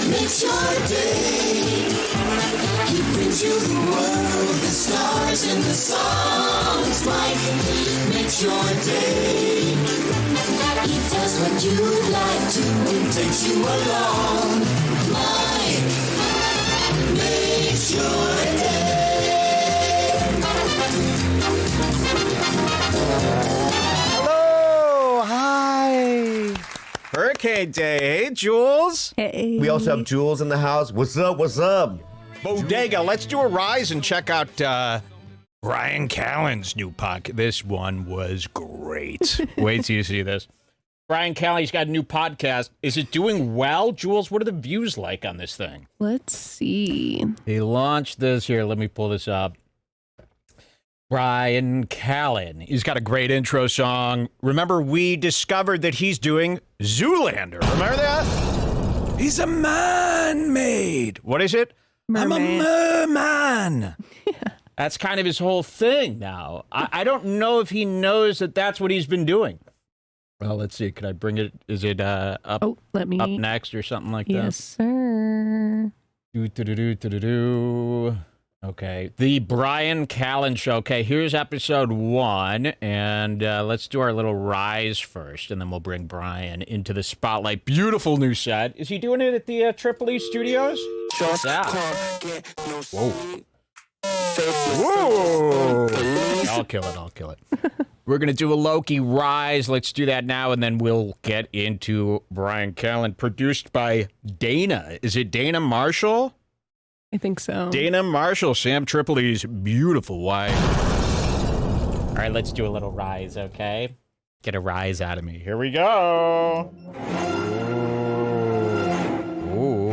Makes your day. He brings you the world, the stars and the songs. Mike makes your day. He does what you'd like to and takes you along. Mike makes your day. Hello, hi. Hurricane Day. Hey, Jules. Hey. We also have Jules in the house. What's up? What's up? Bodega. Let's do a rise and check out Bryan Callen's new podcast. This one was great. Wait till you see this. Bryan Callen, he's got a new podcast. Is it doing well, Jules? What are the views like on this thing? Let's see. He launched this here. Let me pull this up. Bryan Callen. He's got a great intro song. Remember, we discovered that he's doing Zoolander. Remember that? He's a man-made. What is it? Mermaid. I'm a merman. That's kind of his whole thing now. I don't know if he knows that that's what he's been doing. Well, let's see. Could I bring it? Is it up let me. up next or something like Yes, sir. that? Okay. The Bryan Callen Show. Okay, here's episode 1, and let's do our little rise first, and then we'll bring Bryan into the spotlight. Beautiful new set. Is he doing it at the Triple E Studios? Yeah. Whoa. Whoa. I'll kill it. We're going to do a Loki rise. Let's do that now, and then we'll get into Bryan Callen, produced by Dana. Is it Dana Marshall? I think so. Dana Marshall, Sam Tripoli's beautiful wife. All right, let's do a little rise, okay? Get a rise out of me. Here we go. Ooh.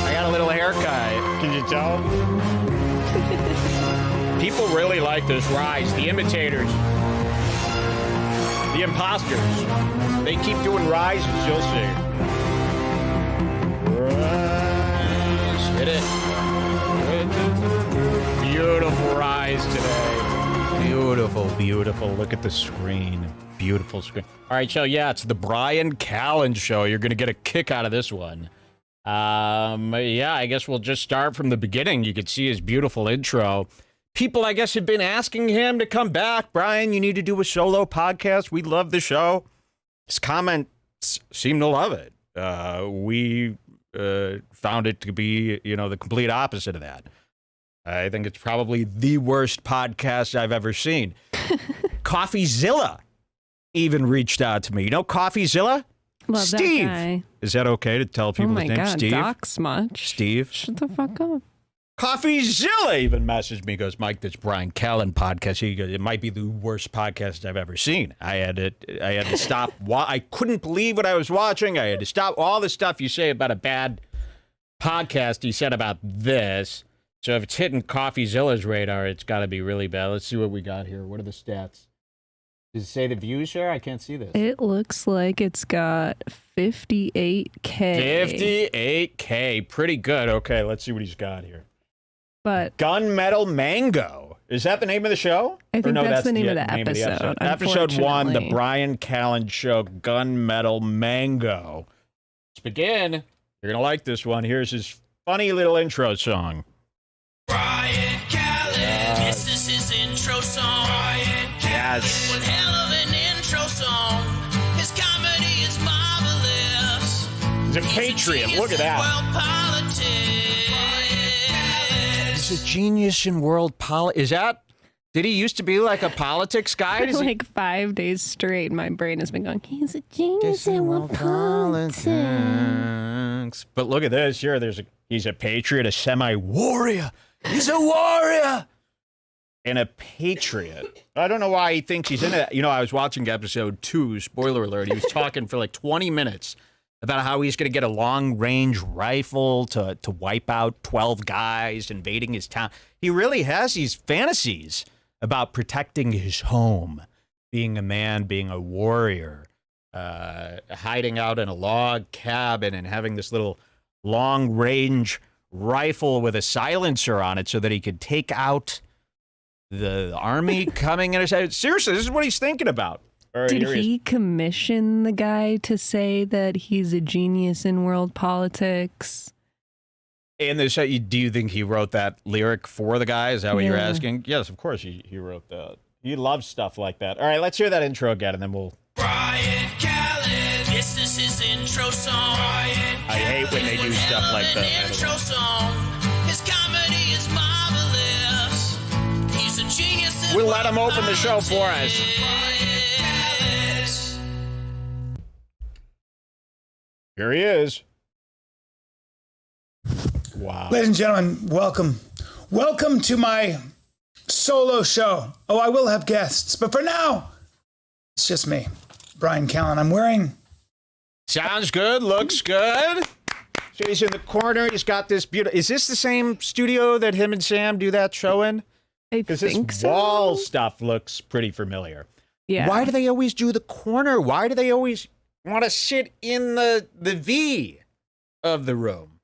I got a little haircut. Can you tell? People really like this rise. The imitators. The imposters. They keep doing rises, you'll see. Rise. Hit it. Beautiful rise today. Beautiful. Look at the screen. Beautiful screen. All right, so yeah, it's the Bryan Callen Show. You're going to get a kick out of this one. Yeah, I guess we'll just start from the beginning. You could see his beautiful intro. People, I guess, have been asking him to come back. Bryan, you need to do a solo podcast. We love the show. His comments seem to love it. We found it to be, the complete opposite of that. I think it's probably the worst podcast I've ever seen. CoffeeZilla even reached out to me. You know CoffeeZilla? Love Steve. that guy. Is that okay to tell people his name? God, Steve? docs much. Steve? Shut the fuck up. CoffeeZilla even messaged me, goes, Mike, this Bryan Callen podcast, he goes, it might be the worst podcast I've ever seen. I had to stop. I couldn't believe what I was watching. I had to stop all the stuff you say about a bad podcast he said about this. So if it's hitting CoffeeZilla's radar, it's got to be really bad. Let's see what we got here. What are the stats? Does it say the views here? I can't see this. It looks like it's got 58K. 58K. Pretty good. Okay, let's see what he's got here. But Gunmetal Mango. Is that the name of the show? I think that's the name of the name episode. Episode 1, the unfortunately. Bryan Callen Show, Gunmetal Mango. Let's begin. You're going to like this one. Here's his funny little intro song. Bryan Callen, this is his intro song. Bryan Callen, Yes. one hell of an intro song. His comedy is marvelous. He's a patriot. Look at that. He's a genius in world politics. Is that? Did he used to be like a politics guy? For like 5 days straight, my brain has been going, he's a genius in world politics. But look at this. Here, he's a patriot, a semi-warrior. He's a warrior and a patriot. I don't know why he thinks he's in it. I was watching episode 2, spoiler alert. He was talking for like 20 minutes about how he's going to get a long-range rifle to wipe out 12 guys invading his town. He really has these fantasies about protecting his home, being a man, being a warrior, hiding out in a log cabin and having this little long-range rifle with a silencer on it so that he could take out the army coming in his head. Seriously, this is what he's thinking about. All right, Did here he commission the guy to say that he's a genius in world politics? And do you think he wrote that lyric for the guy? Is that what you're Yeah. asking? Yes, of course he wrote that. He loves stuff like that. All right, let's hear that intro again, and then we'll... Bryan Callen, this is his intro song. I hate when they do stuff like that. Intro song. His comedy is marvelous. He's a genius. We'll let him open the show for us. Here he is. Wow. Ladies and gentlemen, welcome. Welcome to my solo show. Oh, I will have guests, but for now, it's just me, Bryan Callen. I'm wearing... Sounds good. Looks good. So he's in the corner. He's got this beautiful... Is this the same studio that him and Sam do that show in? I Because this think so. wall stuff looks pretty familiar. Yeah. Why do they always do the corner? Why do they always want to sit in the V of the room?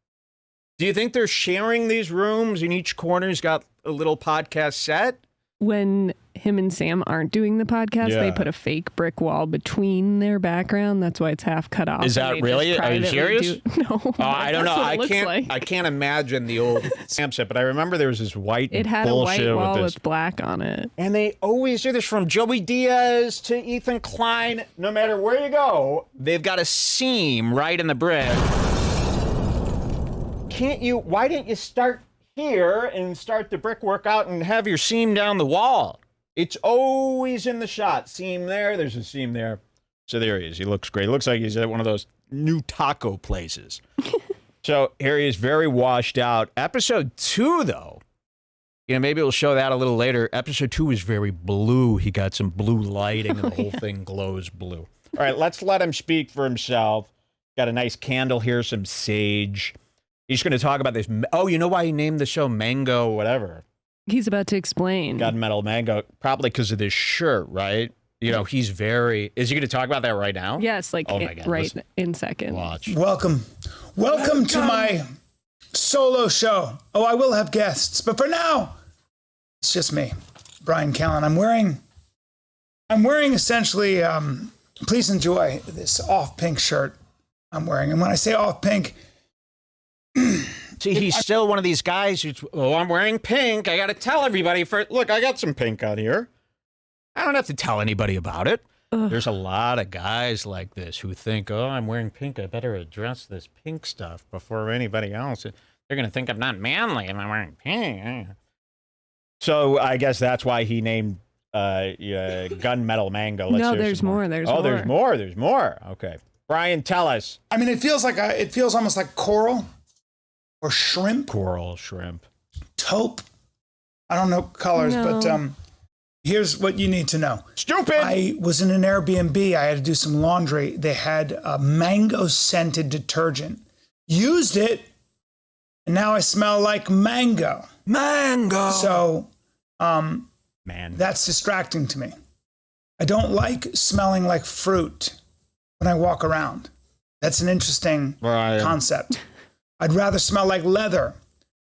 Do you think they're sharing these rooms and each corner's got a little podcast set? When him and Sam aren't doing the podcast, Yeah. they put a fake brick wall between their background. That's why it's half cut off. Is that and they really? just Are you privately serious? No. I don't know. That's what it I looks can't. like. I can't imagine the old Sam set, but I remember there was this white It had a bullshit white wall with this. with black on it. And they always do this, from Joey Diaz to Ethan Klein. No matter where you go, they've got a seam right in the brick. Why didn't you start here and start the brickwork out and have your seam down the wall? It's always in the shot. Seam there, there's a seam there. So there he is. He looks great. Looks like he's at one of those new taco places. So here he is, very washed out. Episode 2, though. Maybe we'll show that a little later. Episode 2 is very blue. He got some blue lighting, and the whole thing glows blue. All right, let's let him speak for himself. Got a nice candle here, some sage. He's going to talk about this. Oh, you know why he named the show Mango whatever? He's about to explain. Gunmetal Mango. Probably because of this shirt, right? He's very... Is he going to talk about that right now? Yes, like Oh my God, right listen. in seconds. Watch. Welcome to my solo show. Oh, I will have guests, but for now, it's just me, Bryan Callen. I'm wearing essentially, please enjoy this off pink shirt I'm wearing. And when I say off pink, See, he's still one of these guys who's, I'm wearing pink. I got to tell everybody look, I got some pink on here. I don't have to tell anybody about it. Ugh. There's a lot of guys like this who think, I'm wearing pink. I better address this pink stuff before anybody else. They're going to think I'm not manly if I'm wearing pink. So I guess that's why he named Gunmetal Mango. No, hear there's some more. There's more. There's more. Okay. Bryan, tell us. I mean, it feels almost like coral or shrimp, Coral, shrimp. taupe. I don't know colors, No. but here's what you need to know. Stupid! I was in an Airbnb. I had to do some laundry. They had a mango scented detergent. Used it, and now I smell like mango. Mango! So Man. that's distracting to me. I don't like smelling like fruit when I walk around. That's an interesting Bryan. concept. I'd rather smell like leather.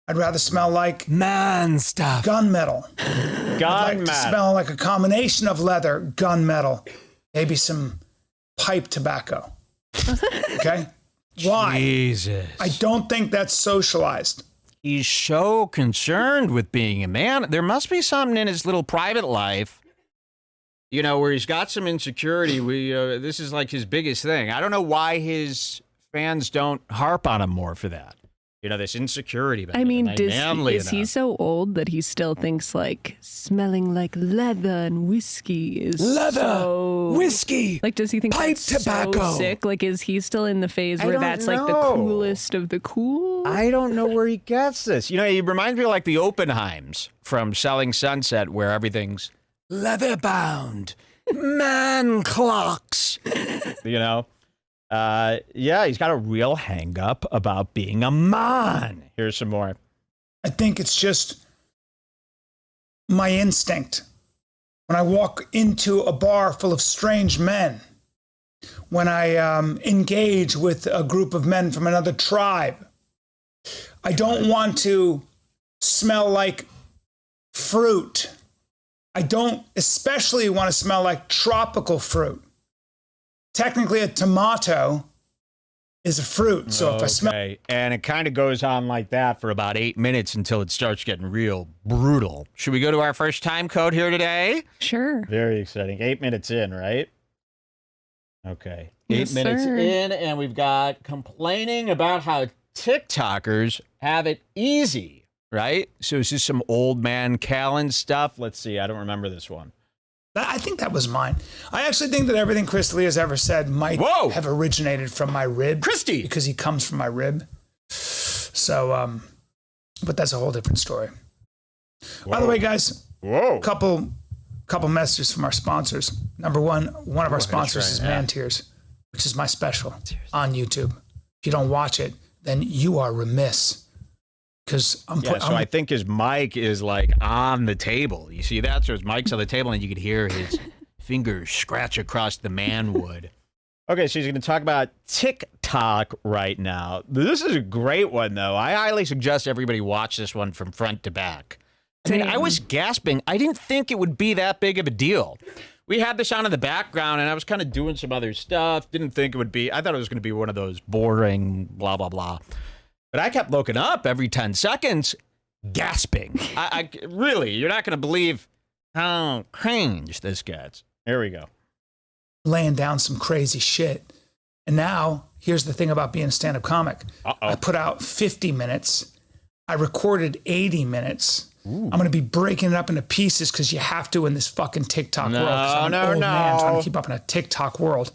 I'd rather smell like Man stuff. gunmetal. I'd like to Gunmetal. smell like a combination of leather, gunmetal, maybe some pipe tobacco. Okay? Why? Jesus. I don't think that's socialized. He's so concerned with being a man. There must be something in his little private life, where he's got some insecurity. This is like his biggest thing. I don't know why his fans don't harp on him more for that. This insecurity. I mean, is he enough. so old that he still thinks like smelling like leather and whiskey is so... whiskey? Like, does he think pipe that's tobacco. so sick? Like, is he still in the phase I where don't that's like the know. coolest of the cool? I don't know where he gets this. He reminds me of like the Oppenheims from Selling Sunset, where everything's leather bound, man clocks. Yeah, he's got a real hang up about being a MAAHN. Here's some more. I think it's just my instinct. When I walk into a bar full of strange men, when I engage with a group of men from another tribe, I don't want to smell like fruit. I don't especially want to smell like tropical fruit. Technically, a tomato is a fruit. So if I smell... And it kind of goes on like that for about 8 minutes until it starts getting real brutal. Should we go to our first time code here today? Sure. Very exciting. 8 minutes in, right? Okay. Yes, 8 minutes sir. in, and we've got complaining about how TikTokers have it easy, right? So is this some old man Callen stuff? Let's see. I don't remember this one. I think that was mine. I actually think that everything Chris Lee has ever said might have originated from my rib. Christy! Because he comes from my rib. So, but that's a whole different story. Whoa. By the way, guys, couple messages from our sponsors. Number one of our sponsors is Man Tears, which is my special on YouTube. If you don't watch it, then you are remiss. Because I think his mic is like on the table. You see that? So his mic's on the table, and you could hear his fingers scratch across the man wood. Okay, so he's going to talk about TikTok right now. This is a great one, though. I highly suggest everybody watch this one from front to back. I mean, I was gasping. I didn't think it would be that big of a deal. We had this on in the background, and I was kind of doing some other stuff. Didn't think it would be. I thought it was going to be one of those boring blah, blah, blah. But I kept looking up every 10 seconds, gasping. I really, you're not going to believe how cringe this gets. Here we go. Laying down some crazy shit. And now, here's the thing about being a stand-up comic. I put out 50 minutes. I recorded 80 minutes. Ooh. I'm going to be breaking it up into pieces because you have to in this fucking TikTok world. I'm an old man trying to keep up in a TikTok world.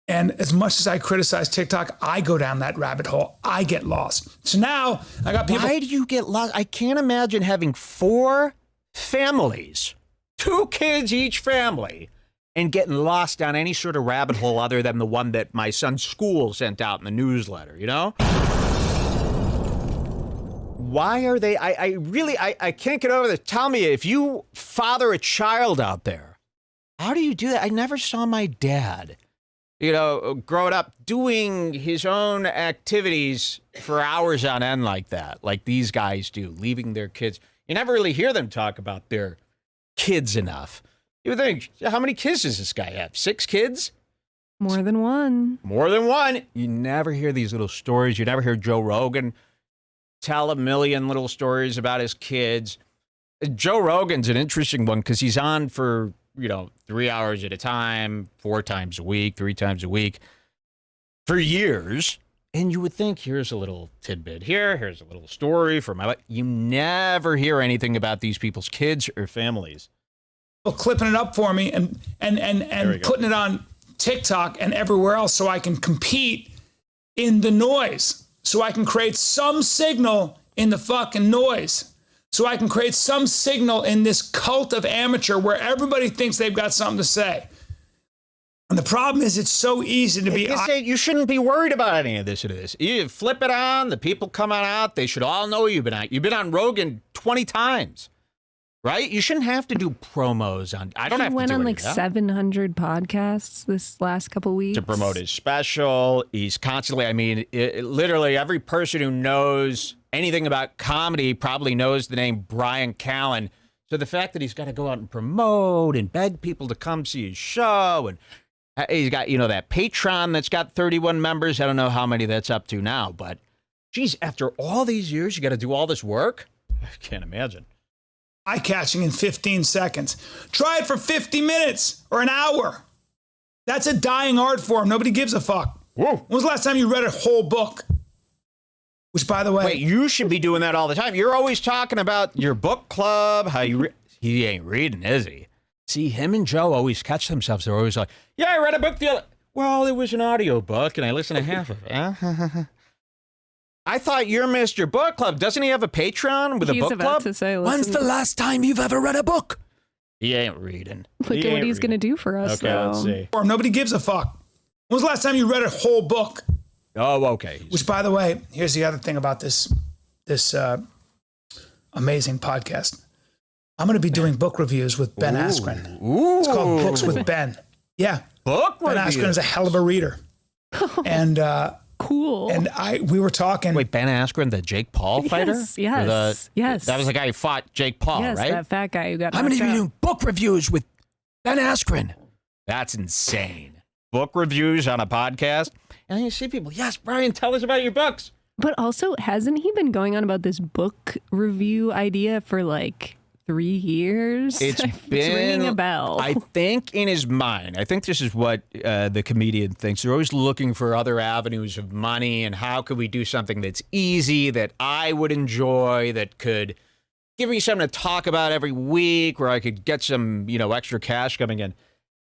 And as much as I criticize TikTok, I go down that rabbit hole. I get lost. So now I got people. Why do you get lost? I can't imagine having 4 families, 2 kids each family, and getting lost down any sort of rabbit hole other than the one that my son's school sent out in the newsletter, you know? Why are they? I can't get over this. Tell me, if you father a child out there, how do you do that? I never saw my dad, growing up doing his own activities for hours on end like that, like these guys do, leaving their kids. You never really hear them talk about their kids enough. You would think, how many kids does this guy have? 6 kids? More than one. More than one. You never hear these little stories. You never hear Joe Rogan tell a million little stories about his kids. Joe Rogan's an interesting one because he's on for 3 hours at a time, 4 times a week, 3 times a week for years. And you would think, here's a little tidbit here, here's a little story for my life. You never hear anything about these people's kids or families. Clipping it up for me and putting it on TikTok and everywhere else so I can compete in the noise, so I can create some signal in the fucking noise. So I can create some signal in this cult of amateur where everybody thinks they've got something to say. And the problem is it's so easy to be... You shouldn't be worried about any of this. You flip it on, the people come on out, they should all know you've been on. You've been on Rogan 20 times, right? You shouldn't have to do promos on... I don't have to do He went on like 700 podcasts this last couple weeks. To promote his special. He's constantly... literally every person who knows anything about comedy probably knows the name Bryan Callen. So the fact that he's got to go out and promote and beg people to come see his show, and he's got, that Patreon that's got 31 members. I don't know how many that's up to now, but geez, after all these years, you got to do all this work? I can't imagine. Eye-catching in 15 seconds. Try it for 50 minutes or an hour. That's a dying art form. Nobody gives a fuck. Whoa. When was the last time you read a whole book? Which, by the way... Wait, you should be doing that all the time. You're always talking about your book club, how you... He ain't reading, is he? See, him and Joe always catch themselves. They're always like, yeah, I read a book the other... Well, it was an audio book, and I listened to half of it. I thought you're Mr. Book Club. Doesn't he have a Patreon with a book club? To say, when's the last time you've ever read a book? He ain't reading. Look at what he's going to do for us, okay, though. Let's see. Or nobody gives a fuck. When was the last time you read a whole book? Oh, okay. Which, by the way, here's the other thing about this amazing podcast. I'm going to be doing book reviews with Ben Askren. Ooh. It's called Books with Ben. Yeah. Book Ben reviews. Askren is a hell of a reader. And cool. And we were talking. Wait, Ben Askren, the Jake Paul fighter? Yes. Yes. That was the guy who fought Jake Paul, yes, right? that fat guy who got I'm going to knocked be out. doing book reviews with Ben Askren. That's insane. Book reviews on a podcast. And you see people, yes, Bryan, tell us about your books. But also, hasn't he been going on about this book review idea for like 3 years? It's been ringing a bell. I think in his mind, I think this is what the comedian thinks. They're always looking for other avenues of money and how could we do something that's easy, that I would enjoy, that could give me something to talk about every week, where I could get some, extra cash coming in.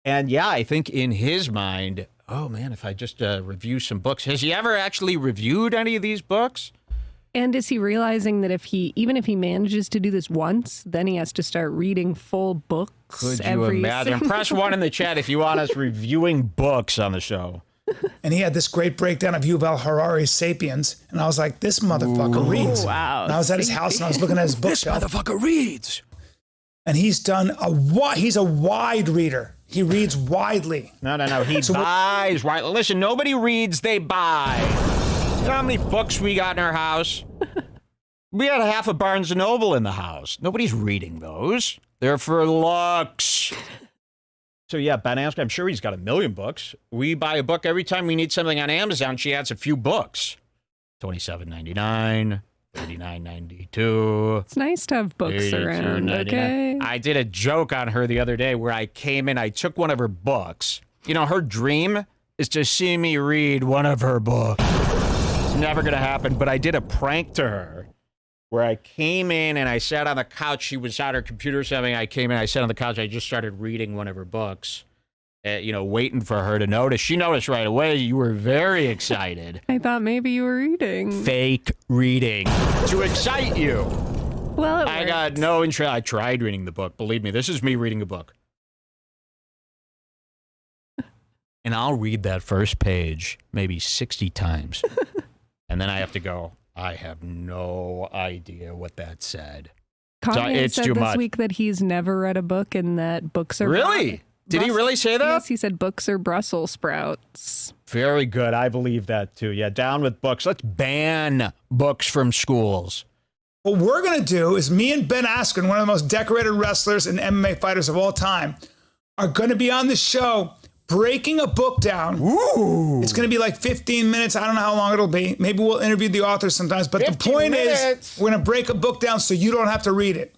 And yeah, I think in his mind, oh man, if I just review some books. Has he ever actually reviewed any of these books? And is he realizing that even if he manages to do this once, then he has to start reading full books Could you every imagine? single- Press 1 in the chat if you want us reviewing books on the show. And he had this great breakdown of Yuval Harari's sapiens. And I was like, this motherfucker reads. Wow. And I was at his house and I was looking at his bookshelf. Motherfucker reads. And he's done he's a wide reader. He reads widely. No. He buys. Right. Listen, nobody reads, they buy. You know how many books we got in our house? We had half a Barnes & Noble in the house. Nobody's reading those. They're for looks. So yeah, Ben Askren, I'm sure he's got 1 million books. We buy a book every time we need something on Amazon. She adds a few books. $27.99, $39.92. It's nice to have books around, okay? I did a joke on her the other day where I came in, I took one of her books. Her dream is to see me read one of her books. It's never going to happen, but I did a prank to her where I came in and I sat on the couch. She was at her computer or something. I came in, I sat on the couch. I just started reading one of her books, waiting for her to notice. She noticed right away. You were very excited. I thought maybe you were reading. Fake reading to excite you. Well, I got no interest. I tried reading the book. Believe me, this is me reading a book. And I'll read that first page maybe 60 times. And then I have to go, I have no idea what that said. Kanye it's said too this much. week that he's never read a book and that books are... Really? Did he really say that? Yes, he said books are Brussels sprouts. Very good. I believe that too. Yeah, down with books. Let's ban books from schools. What we're going to do is me and Ben Askren, one of the most decorated wrestlers and MMA fighters of all time, are going to be on the show breaking a book down. Ooh. It's going to be like 15 minutes. I don't know how long it'll be. Maybe we'll interview the author sometimes. But the 15 point minutes. is we're going to break a book down so you don't have to read it.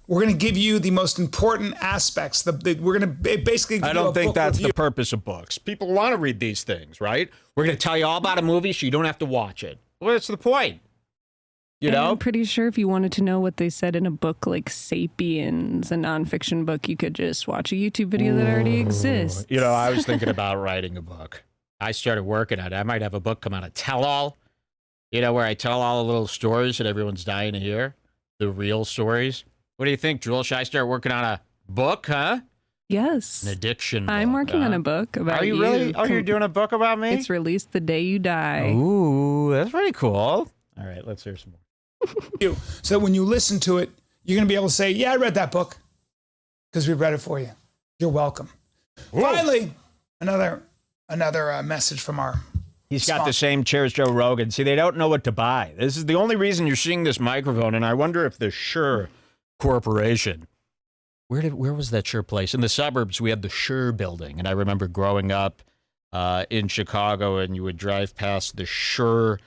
We're going to give you the most important aspects. We're going to basically give I you don't a think book that's review. the purpose of books. People want to read these things, right? We're going to tell you all about a movie so you don't have to watch it. Well, that's the point. You And know? I'm pretty sure if you wanted to know what they said in a book like Sapiens, a nonfiction book, you could just watch a YouTube video that already exists. I was thinking about writing a book. I started working on it. I might have a book come out, a tell-all, where I tell all the little stories that everyone's dying to hear, the real stories. What do you think, Jewel? Should I start working on a book, huh? Yes. An addiction I'm book, working on a book about Are you really? Oh, you're doing a book about me? It's released the day you die. Ooh, that's pretty cool. All right, let's hear some more. So that when you listen to it, you're going to be able to say, yeah, I read that book because we read it for you. You're welcome. Whoa. Finally, another message from our He's got the same chair as Joe Rogan. See, they don't know what to buy. This is the only reason you're seeing this microphone, and I wonder if the Shure Corporation, where was that Shure place? In the suburbs, we had the Shure building, and I remember growing up in Chicago, and you would drive past the Shure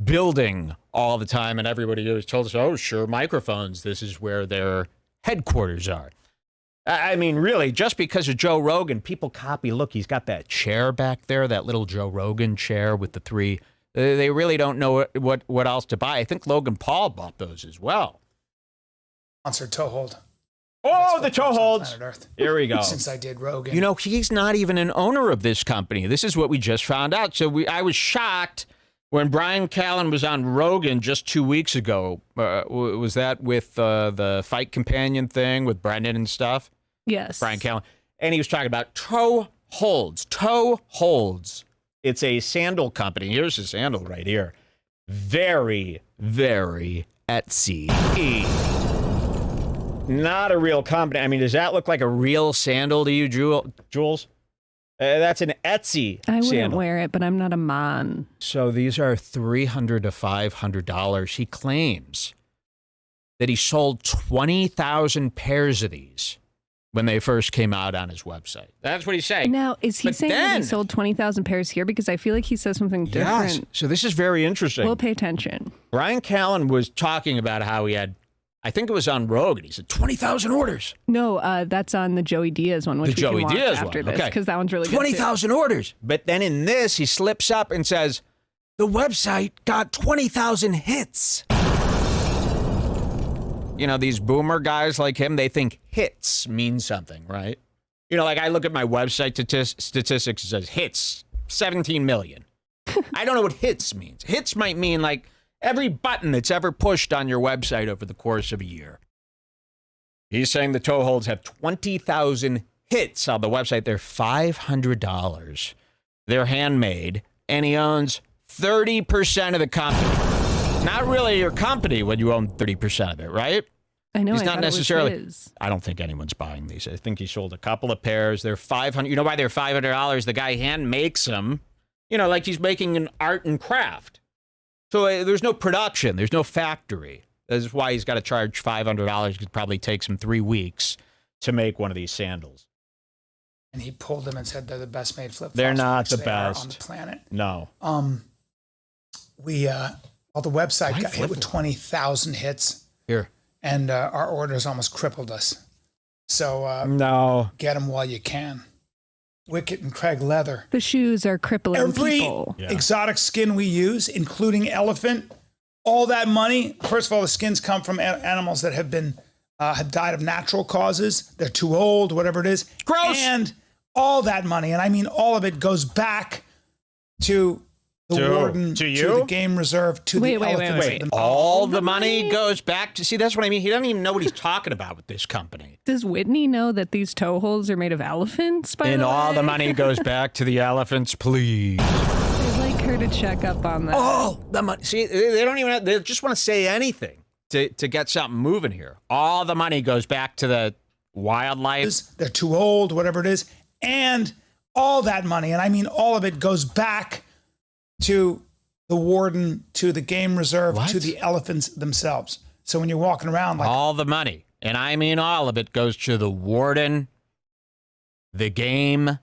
building all the time, and everybody always told us, oh, Shure microphones, this is where their headquarters are. I mean, really, just because of Joe Rogan, people copy. Look, he's got that chair back there, that little Joe Rogan chair with the three. They really don't know what else to buy. I think Logan Paul bought those as well. sponsored toe hold. Oh, the toe holds. Planet Earth. Here we go. Since I did Rogan. You know, he's not even an owner of this company. This is what we just found out. So I was shocked when Bryan Callen was on Rogan just 2 weeks ago. Was that with the Fight Companion thing with Brendan and stuff? Yes. Bryan Callen. And he was talking about toe holds. Toe holds. It's a sandal company. Here's the sandal right here. Very, very Etsy. Not a real company. I mean, does that look like a real sandal to you, Jules? That's an Etsy I wouldn't sandal. wear it, but I'm not a MAAHN. So these are $300 to $500. He claims that he sold 20,000 pairs of these when they first came out on his website. That's what he's saying. Now, is he saying that he sold 20,000 pairs here? Because I feel like he says something different. Yes. So this is very interesting. We'll pay attention. Bryan Callen was talking about how he had, I think it was on Rogue, and he said 20,000 orders. No, that's on the Joey Diaz one, which The Joey we can watch Diaz after one, this, okay. because that one's really good. 20,000 orders. But then in this, he slips up and says, the website got 20,000 hits. You know, these boomer guys like him, they think hits mean something, right? You know, like I look at my website statistics, it says hits, 17 million. I don't know what hits means. Hits might mean like every button that's ever pushed on your website over the course of a year. He's saying the toe holds have 20,000 hits on the website. They're $500. They're handmade, and he owns 30% of the company. Not really your company when you own 30% of it, right? I know. He's I not thought it was necessarily. his. I don't think anyone's buying these. I think he sold a couple of pairs. They're $500. You know why they're $500? The guy hand makes them. You know, like he's making an art and craft. So there's no production. There's no factory. That's why he's got to charge $500. It probably takes him 3 weeks to make one of these sandals. And he pulled them and said they're the best made flip-flops. They're not which the they are best on the planet. No. The website Why got hit with flip-flop? 20,000 hits, Here. and our orders almost crippled us. So No. get them while you can. Wicket and Craig leather. The shoes are crippling Every people. Yeah. exotic skin we use, including elephant, all that money. First of all, the skins come from animals that have been have died of natural causes. They're too old, whatever it is. Gross. And all that money, and I mean all of it, goes back to the warden, to to you? the game reserve, to Wait, the wait, wait, elephants. wait. All the money goes back to, see, that's what I mean. He doesn't even know what he's talking about with this company. Does Whitney know that these toe holds are made of elephants? By And the all way? the money goes back to the elephants, please. I'd like her to check up on that. All the money. See, they don't even, they just want to say anything to get something moving here. All the money goes back to the wildlife. They're too old, whatever it is. And all that money, and I mean all of it, goes back to the warden, to the game reserve, What? to the elephants themselves. So when you're walking around like, All the money, and I mean all of it, goes to the warden, the game,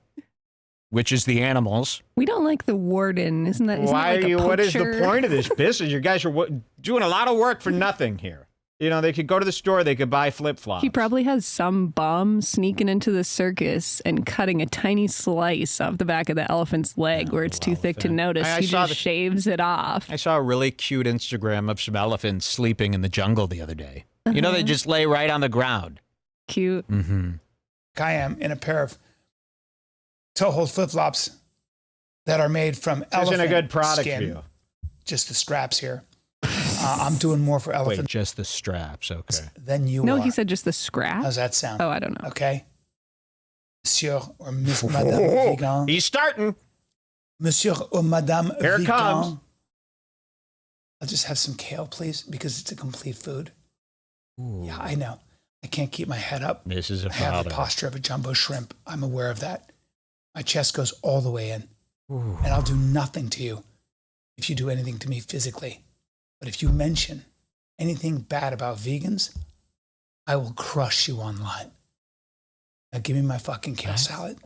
which is the animals. We don't like the warden. Isn't that like a What is the poacher? point of this business? You guys are doing a lot of work for nothing here. You know, they could go to the store, they could buy flip-flops. He probably has some bum sneaking into the circus and cutting a tiny slice off the back of the elephant's leg where it's too thick to notice. I He saw just shaves it off. I saw a really cute Instagram of some elephants sleeping in the jungle the other day. You know, they just lay right on the ground. Cute. Mm-hmm. I am in a pair of toe hold flip-flops that are made from elephant Isn't a good product skin. for you. Just the straps here. I'm doing more for Wait, elephant just the straps, okay. than you No, are. he said just the scrap. How's that sound? Oh, I don't know. Okay. Monsieur or Miss Madame Vegan. He's starting. Monsieur or Madame Here it Vegan. comes. I'll just have some kale, please, because it's a complete food. Yeah, I know. I can't keep my head up. This is a I have the father. posture of a jumbo shrimp. I'm aware of that. My chest goes all the way in. And I'll do nothing to you if you do anything to me physically. But if you mention anything bad about vegans, I will crush you online. Now give me my fucking kale salad.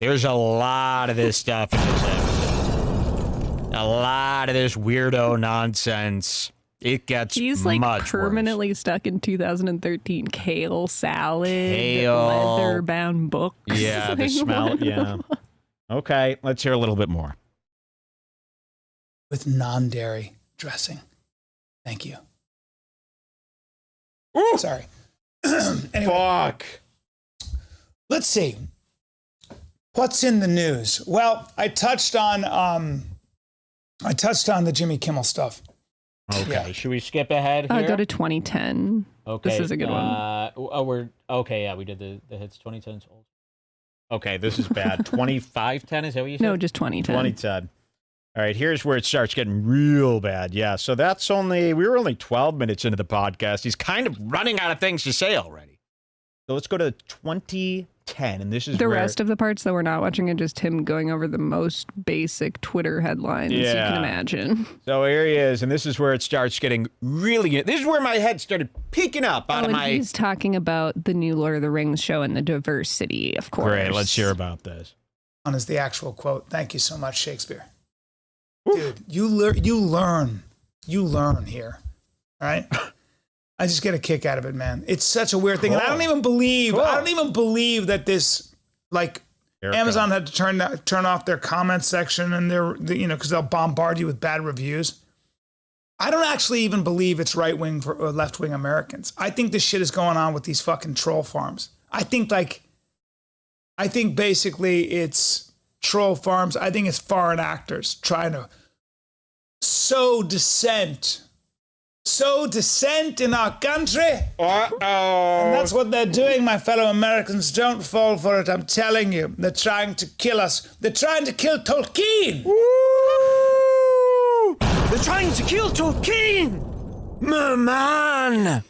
There's a lot of this stuff in this episode. A lot of this weirdo nonsense. It gets He's like much permanently stuck in 2013. Kale salad, Kale. leather-bound books. worse. Yeah, the Like, smell. what? Yeah. Okay, let's hear a little bit more. With non-dairy dressing. Thank you. Ooh, Sorry. Anyway, fuck. let's see. What's in the news? Well, I touched on the Jimmy Kimmel stuff. Okay, Yeah. should we skip ahead here? Go to 2010. Okay. This is a good one. We're okay. Yeah, we did the hits 2010. Okay, this is bad. 2510, is that what you said? No, just 2010. 2010. All right, here's where it starts getting real bad. Yeah, so we were only 12 minutes into the podcast. He's kind of running out of things to say already. So let's go to 2010. 10, and this is The where... rest of the parts that we're not watching are just him going over the most basic Twitter headlines you can imagine. So here he is, and this is where it starts getting really... This is where my head started peeking up out of my... He's talking about the new Lord of the Rings show and the diversity, of course. Great, let's hear about this. Is the actual quote. Thank you so much, Shakespeare. Dude, you learn here, all right? I just get a kick out of it, man. It's such a weird thing, and I don't even believe that this, like, Amazon had to turn off their comment section and because they'll bombard you with bad reviews. I don't actually even believe it's right wing or left wing Americans. I think this shit is going on with these fucking troll farms. I think basically it's troll farms. I think it's foreign actors trying to sow dissent in our country. Uh-oh. And that's what they're doing, my fellow Americans. Don't fall for it, I'm telling you. They're trying to kill us. They're trying to kill Tolkien. Woo! They're trying to kill Tolkien! MAAHN!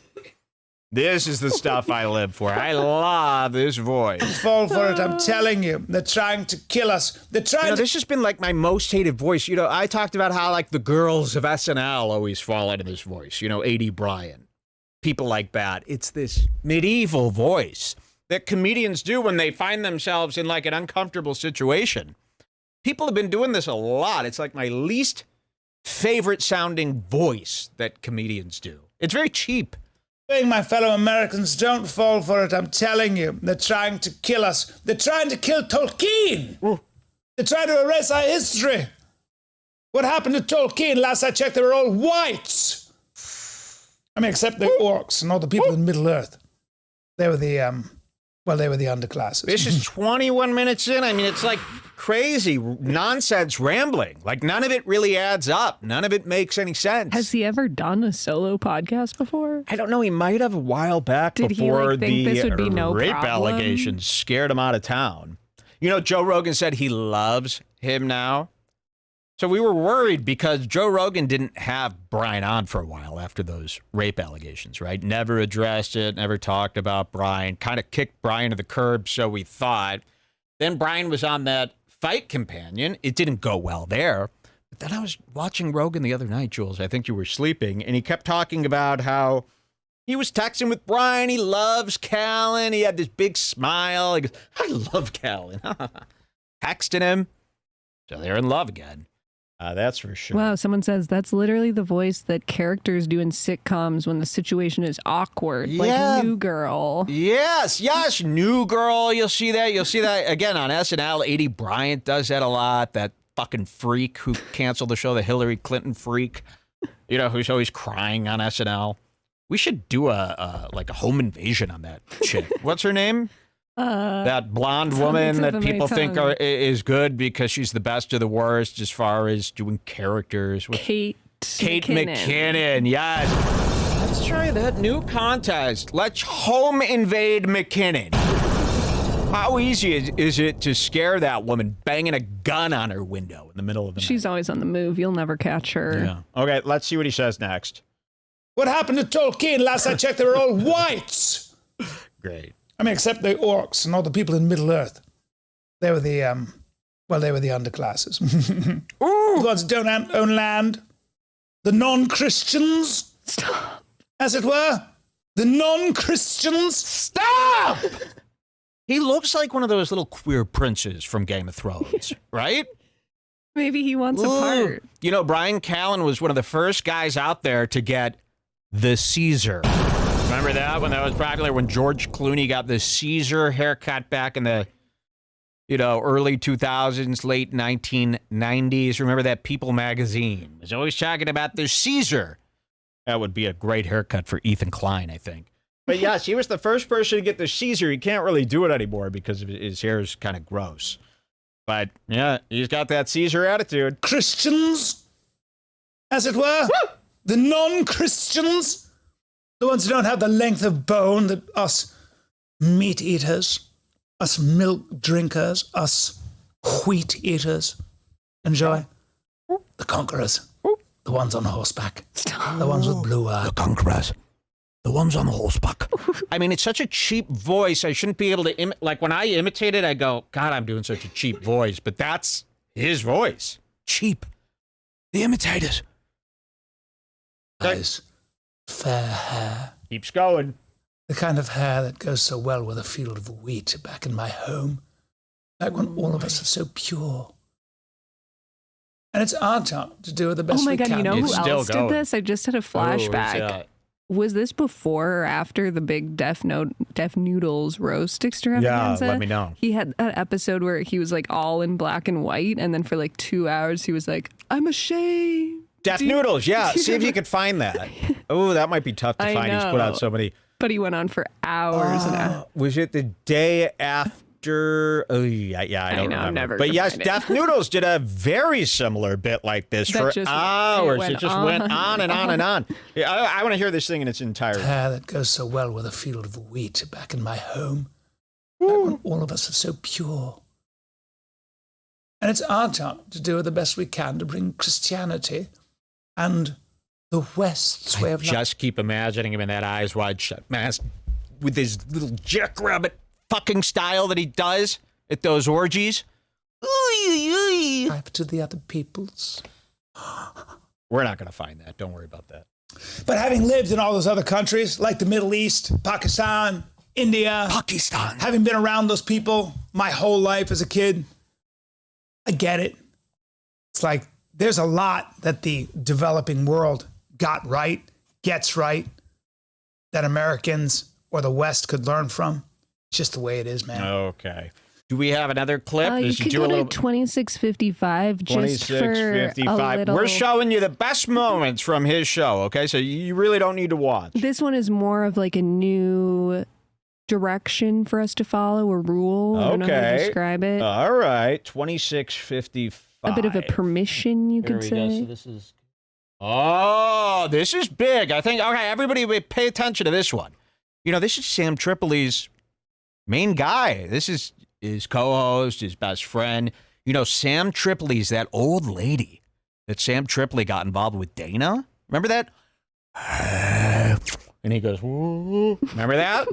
This is the stuff I live for. I love this voice. Fall for it, I'm telling you. They're trying to kill us. They're trying to... This has been like my most hated voice. I talked about how like the girls of SNL always fall into this voice. A.D. Bryan. People like that. It's this medieval voice that comedians do when they find themselves in like an uncomfortable situation. People have been doing this a lot. It's like my least favorite sounding voice that comedians do. It's very cheap. My fellow Americans, don't fall for it, I'm telling you. They're trying to kill us. They're trying to kill Tolkien. Ooh. They're trying to erase our history. What happened to Tolkien? Last I checked, they were all whites. I mean, except the orcs and all the people in Middle-earth. They were the underclasses. This is 21 minutes in. I mean, it's like crazy nonsense rambling. Like none of it really adds up. None of it makes any sense. Has he ever done a solo podcast before? I don't know. He might have a while back before think this would be no rape problem? allegations scared him out of town. Joe Rogan said he loves him now. So we were worried because Joe Rogan didn't have Bryan on for a while after those rape allegations, right? Never addressed it, never talked about Bryan, kind of kicked Bryan to the curb, so we thought. Then Bryan was on that Fight Companion. It didn't go well there. But then I was watching Rogan the other night, Jules. I think you were sleeping, and he kept talking about how he was texting with Bryan. He loves Callen. He had this big smile. He goes, I love Callen. Texting him. So they're in love again. That's for sure. Wow, someone says that's literally the voice that characters do in sitcoms when the situation is awkward. Yeah. Like New Girl. Yes, New Girl. You'll see that again on SNL. A.D. Bryant does that a lot. That fucking freak who canceled the show, the Hillary Clinton freak, who's always crying on SNL. We should do a home invasion on that chick. What's her name? That blonde woman that people think is good because she's the best of the worst as far as doing characters. Kate McKinnon, yes. Let's try that new contest. Let's home invade McKinnon. How easy is it to scare that woman banging a gun on her window in the middle of the night? She's always on the move. You'll never catch her. Yeah. Okay, let's see what he says next. What happened to Tolkien? Last I checked, they were all whites. Great. I mean, except the orcs and all the people in Middle-earth. They were the underclasses. Ooh. The ones who don't own land. The non-Christians. Stop. As it were. The non-Christians. Stop! He looks like one of those little queer princes from Game of Thrones, right? Maybe he wants a part. Bryan Callen was one of the first guys out there to get the Caesar. Remember that when that was popular, when George Clooney got the Caesar haircut back in the, early 2000s, late 1990s. Remember that People magazine was always talking about the Caesar. That would be a great haircut for Ethan Klein, I think. But yes, he was the first person to get the Caesar. He can't really do it anymore because his hair is kind of gross. But yeah, he's got that Caesar attitude. Christians, as it were. Woo! The non-Christians. The ones who don't have the length of bone that us meat eaters, us milk drinkers, us wheat eaters enjoy. The conquerors. The ones on horseback. The ones with blue eyes. The conquerors. The ones on horseback. I mean, it's such a cheap voice. I shouldn't be able to like when I imitate it, I go, God, I'm doing such a cheap voice. But that's his voice. Cheap. The imitators. Eyes, fair hair. Keeps going. The kind of hair that goes so well with a field of wheat back in my home. Like when all of us are so pure. And it's our job to do the best we can. Oh my God, you know It's who still else going. did this? I just had a flashback. Was this before or after the big Deaf Noodles roast extravaganza? Yeah, let me know. He had an episode where he was like all in black and white, and then for like 2 hours he was like, I'm ashamed. Deaf Noodles, yeah. See if you could find that. Oh, that might be tough to I find. He's put know. out so many. But he went on for hours and hours. Was it the day after? Oh, yeah, I don't know, I'm remember. never But gonna yes, find it. Deaf Noodles did a very similar bit like this That for just- hours. it It just went went on and on and on. Yeah, I want to hear this thing in its entirety. Hair that goes so well with a field of wheat back in my home. Like when all of us are so pure. And it's our job to do the best we can to bring Christianity and the West's way of life. Just keep imagining him in that eyes wide shut mask with his little jackrabbit fucking style that he does at those orgies. To the other peoples. We're not going to find that. Don't worry about that. But having lived in all those other countries, like the Middle East, Pakistan, India, Pakistan. having been around those people my whole life as a kid, I get it. It's like there's a lot that the developing world got right, gets right, that Americans or the West could learn from. It's just the way it is, man. Okay. Do we have another clip? You This is could do a go little- to 2655 just for a 2655. little. We're showing you the best moments from his show, okay? So you really don't need to watch. This one is more of like a new direction for us to follow, a rule. I don't know how to Okay. describe it. All right. 2655. A bit of a permission, you There could we go. say. So this is... Oh, this is big. I think, okay, everybody pay attention to this one. You know, this is Sam Tripoli's main guy. This is his co-host, his best friend. You know, Sam Tripoli's that old lady that Sam Tripoli got involved with Dana. Remember that? And he goes, woo. Remember that?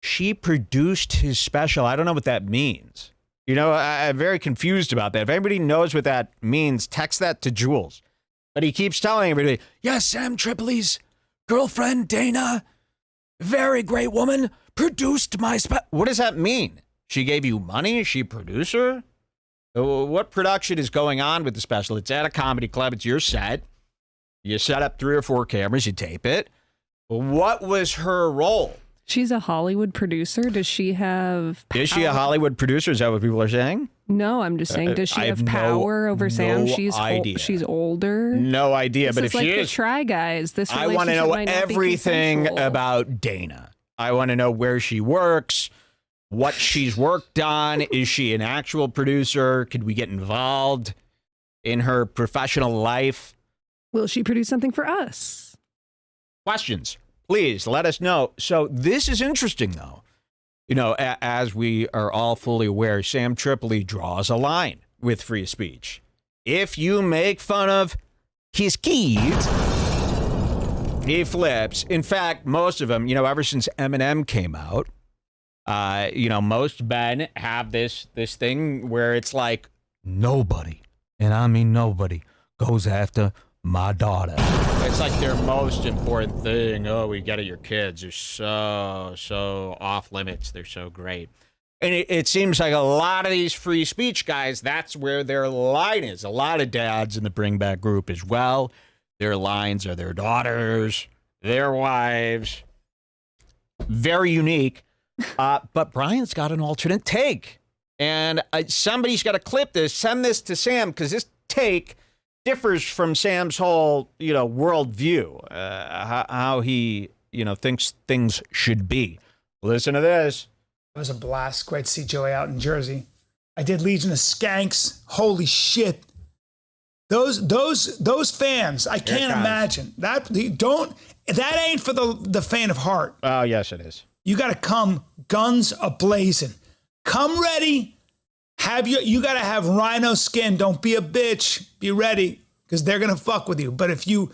She produced his special. I don't know what that means. You know, I'm very confused about that. If anybody knows what that means, text that to Jules. But he keeps telling everybody, yes, Sam Tripoli's girlfriend, Dana, very great woman, produced my special. What does that mean? She gave you money? Is she a producer? What production is going on with the special? It's at a comedy club. It's your set. You set up 3 or 4 cameras. You tape it. What was her role? She's a Hollywood producer. Does she have Is she a Hollywood producer? Is that what people are saying? No, I'm just saying, does she I have have power over Sam? no She's idea. she's older. No idea. This but is if like she the is, Try Guys. This I want to relationship know might not be everything consensual. about Dana. I want to know where she works, what she's worked on. Is she an actual producer? Could we get involved in her professional life? Will she produce something for us? Questions, please let us know. So this is interesting, though. You know, as we are all fully aware, Sam Tripoli draws a line with free speech. If you make fun of his kids, he flips. In fact, most of them, you know, ever since Eminem came out, you know, most men have this thing where it's like, nobody, and I mean nobody, goes after my daughter. It's like their most important thing. Oh, we got it, your kids. They're so off limits. They're so great. And it seems like a lot of these free speech guys, that's where their line is. A lot of dads in the Bring Back group as well. Their lines are their daughters, their wives. Very unique. But Bryan's got an alternate take. And somebody's got to clip this, send this to Sam, because this take differs from Sam's whole, you know, worldview, how he, you know, thinks things should be. Listen to this. It was a blast. Great to see Joey out in Jersey. I did Legion of Skanks. Holy shit. Those fans, I can't imagine. That ain't for the faint of heart. Oh, yes, it is. You got to come guns a-blazing. Come ready. You got to have rhino skin. Don't be a bitch. Be ready, because they're going to fuck with you. But if you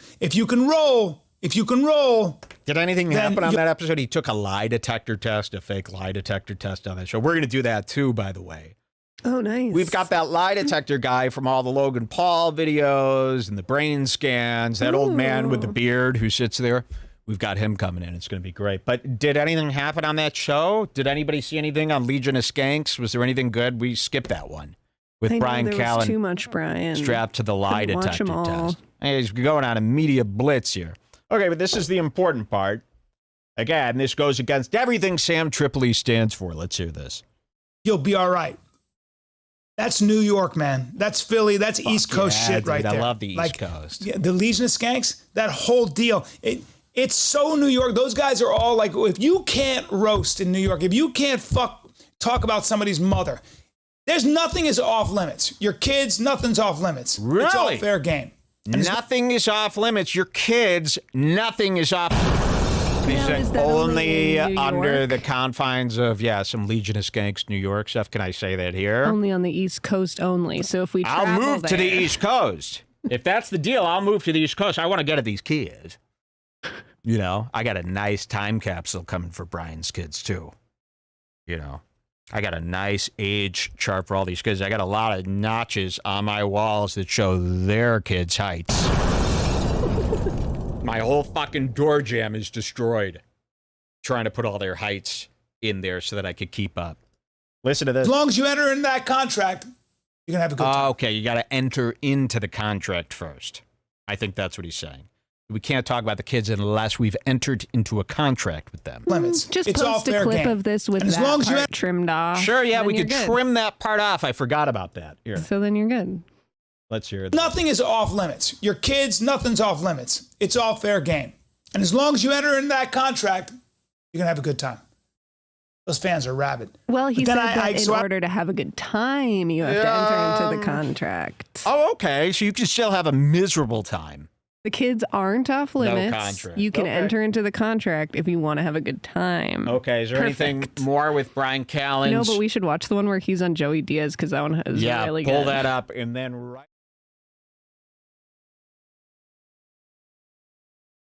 can roll, if you can roll. Did anything happen on that episode? He took a lie detector test, a fake lie detector test on that show. We're going to do that too, by the way. Oh, nice. We've got that lie detector guy from all the Logan Paul videos and the brain scans, that old man with the beard who sits there. We've got him coming in. It's going to be great. But did anything happen on that show? Did anybody see anything on Legion of Skanks? Was there anything good? We skipped that one with Bryan Callen. Too much Bryan. Strapped to the lie Couldn't watch detector 'em all. test. Hey, he's going on a media blitz here. Okay, but this is the important part. Again, this goes against everything Sam Tripoli stands for. Let's hear this. You'll be all right. That's New York, man. That's Philly. That's East Coast shit right there. I love the East Coast. Yeah, the Legion of Skanks, that whole deal. It's so New York. Those guys are all like, if you can't roast in New York, if you can't talk about somebody's mother, there's nothing is off limits. Your kids, nothing's off limits. Really? It's all fair game. Nothing is off limits. Your kids, nothing is off Is that only in New under York? the confines of, some Legion of Skanks New York stuff. Can I say that here? Only on the East Coast only. So if we travel I'll move to the there- East Coast. If that's the deal, I'll move to the East Coast. I want to get at these kids. I got a nice time capsule coming for Brian's kids, too. I got a nice age chart for all these kids. I got a lot of notches on my walls that show their kids' heights. My whole fucking door jamb is destroyed. Trying to put all their heights in there so that I could keep up. Listen to this. As long as you enter in that contract, you're going to have a good time. Okay, you got to enter into the contract first. I think that's what he's saying. We can't talk about the kids unless we've entered into a contract with them. Limits. Just it's all post a fair clip game. of this with And as that long as you part trimmed off. Sure, yeah, then we you're could good. trim that part off. I forgot about that. Here, So then you're good. let's hear it. Nothing is off limits. Your kids, nothing's off limits. It's all fair game. And as long as you enter in that contract, you're going to have a good time. Those fans are rabid. Well, he But said then that in order to have a good time, you have to enter into the contract. Oh, okay. So you can still have a miserable time. The kids aren't off limits. contract. You can Okay. enter into the contract if you want to have a good time. Okay. Is there anything more with Bryan Callen? No, but we should watch the one where he's on Joey Diaz because that one is really pull good. that up and then right.